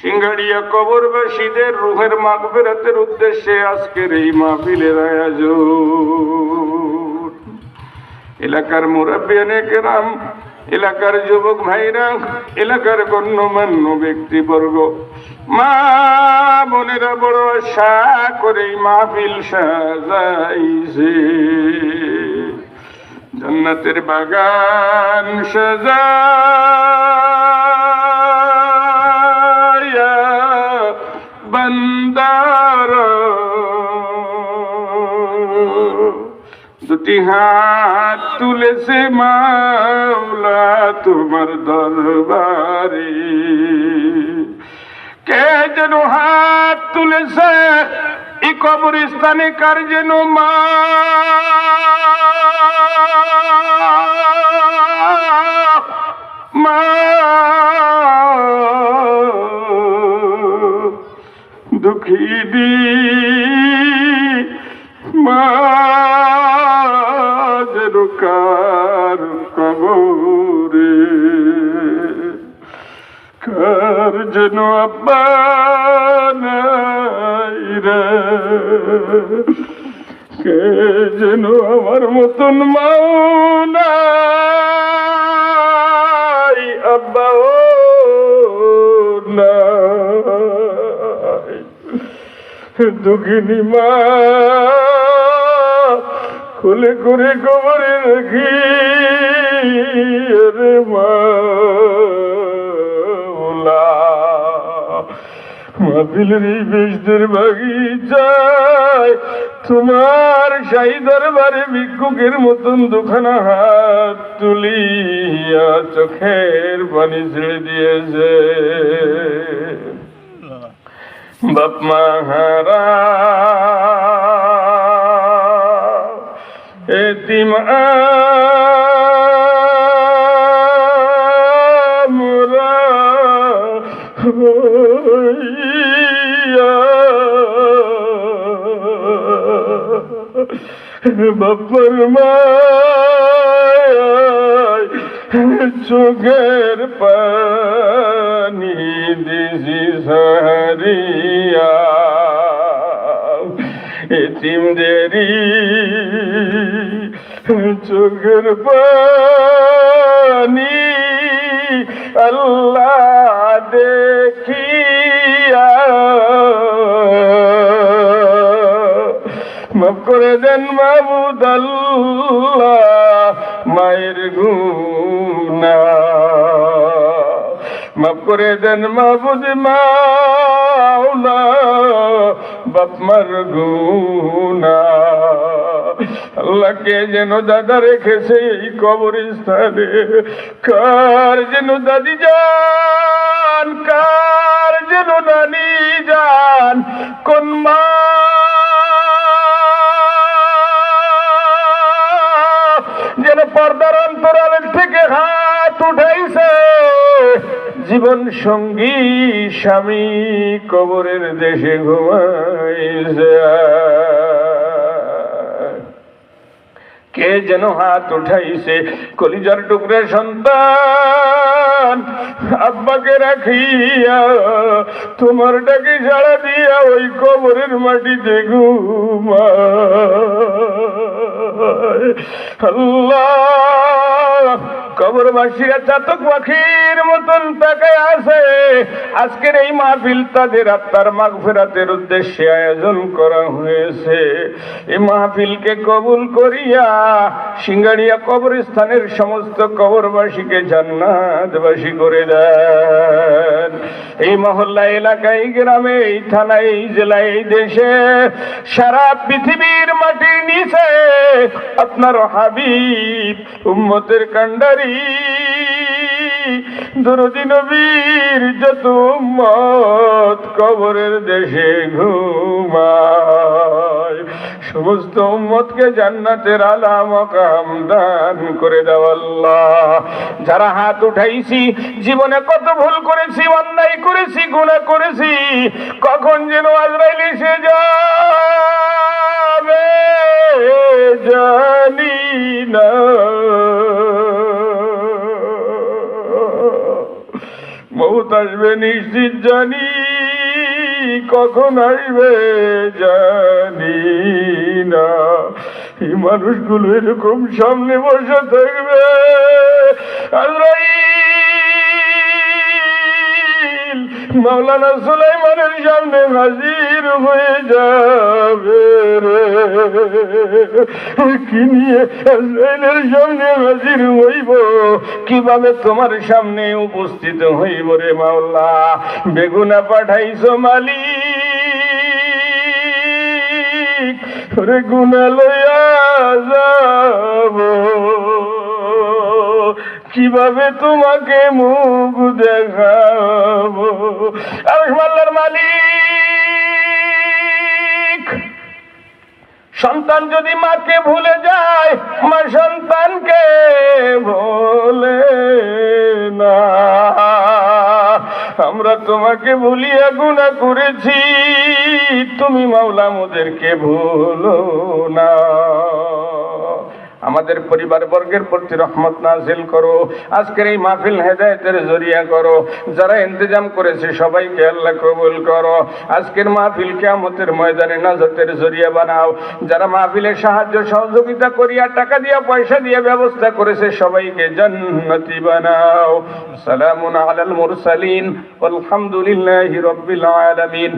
সিংহাড়িয়া কবরবাসীদের রুহের মাগফিরাতের উদ্দেশ্যে আজকের এই মাহফিলের আয়োজন। এলাকার মুরাব্বিয়ানে কেরাম, এলাকার যুবক ভাইরা, এলাকার গণ্যমান্য ব্যক্তিবর্গ, মা বোনেরা বড় আশা করে এই মাহফিল সাজাইছে। জান্নাতের বাগান সাজায়া বান্দার দুটি হাত তুলেছে মাওলা তোমার দরবারে। কে যেন হাত তুলেছে এই কবরস্থানে, কার যেন মা মা দুঃখিনী মা যেন কার কবরে, কার যেন আব্বা নাই রে, কে যেন আমার মতন মাও নাই, আব্বা ও নাই। দুঃখিনী মা খুলে করে কবরে রাখি রে মাওলা। মাহফিলের এই বেশদের বাগিচায় তোমার শাহী দরবারে ভিক্ষুকের মতন দুখানা হাত তুলিয়া চোখের পানি ছেড়ে দিয়েছে। বাপ মা হারা এতিম আমরা বাপর মায় চোখের পানি দিছি সারিয়া, এতিমদেরি চোখের পানি আল্লাহ দেখিয়া মাফ করে দেন মাবুদ আল্লাহ মায়ের গুনাহ, মাফ করে দেন মাবুদ মাওলা বাপ মার গুনাহ। আল্লাহকে যেন দাদা রেখেছে এই কবরস্থানে, কার যেন দাদি যান, কার যেন নানি যান, কোন মা যেন পর্দার অন্তরালের থেকে হাত উঠাইছে, জীবন সঙ্গী স্বামী কবরের দেশে ঘুমাইছে। কে যেন হাত উঠাইছে কলিজার টুকরা সন্তান আব্বাকে রাখিয়া তোমার ডাকে সাড়া দিয়া ওই কবরের মাটিতে ঘুমায়। আল্লাহ, কবরবাসীরা চাতক পাখির মতন তাকায় আছে। আজকের এই মাহফিল তাদের আত্মার মাগফিরাতের উদ্দেশ্যে আয়োজন করা হয়েছে। এই মাহফিলকে কবুল করিয়া সিংহাড়িয়া কবরস্থানের সমস্ত কবরবাসীকে জান্নাতবাসী করে দেন। এই মহল্লা এলাকায়, গ্রামে, এই থানায়, এই জেলায়, এই দেশে, সারা পৃথিবীর মাটির নিচে আপনার হাবিব উম্মতের কান্ডারি দরদি নবীর যত উম্মত কবরের দেশে ঘুমায়, সমস্ত উম্মতকে জান্নাতের আলা মাকাম দান করে দাও আল্লাহ। যারা হাত উঠাইছি, জীবনে কত ভুল করেছি, অন্যায় করেছি, গুনাহ করেছি, কখন যেন আজরাইল এসে যাবে জানি না। মৌত আসবে নিশ্চিত জানি, কখন আসবে জানি না। এই মানুষগুলো এরকম সামনে বসে থাকবে, আজরাইল মাওলানা সুলাইমানের সামনে হাজির হয়ে যাবে রে। কি নিয়ে আজরাইলের সামনে হাজির হইব, কিভাবে তোমার সামনে উপস্থিত হইব রে মাওলা? বেগুনা পাঠাইছো মালিক, রে গুনা লইয়া যাব, কিভাবে তোমাকে মুখ দেখাবো? আল্লাহর মালিক, সন্তান যদি মাকে ভুলে যায়, মা সন্তানকে ভুলে না। আমরা তোমাকে ভুলিয়া গুনাহ করেছি, তুমি মাওলা আমাদেরকে ভুলো না। আমাদের পরিবার বর্গের প্রতি রহমত নাযিল করো। আজকের এই মাহফিল হেদায়েতের জরিয়া করো। যারা ইন্তজাম করেছে সবাইকে আল্লাহ কবুল করো। আজকের মাহফিল কিয়ামতের ময়দানে নাজাতের জরিয়া বানাও। যারা মাহফিলে সাহায্য সহযোগিতা করিয়া টাকা দিয়া পয়সা দিয়ে ব্যবস্থা করেছে সবাইকে জান্নাতি বানাও। সালামুন আলাল মুরসালিন ওয়ালহামদুলিল্লাহি রাব্বিল আলামিন।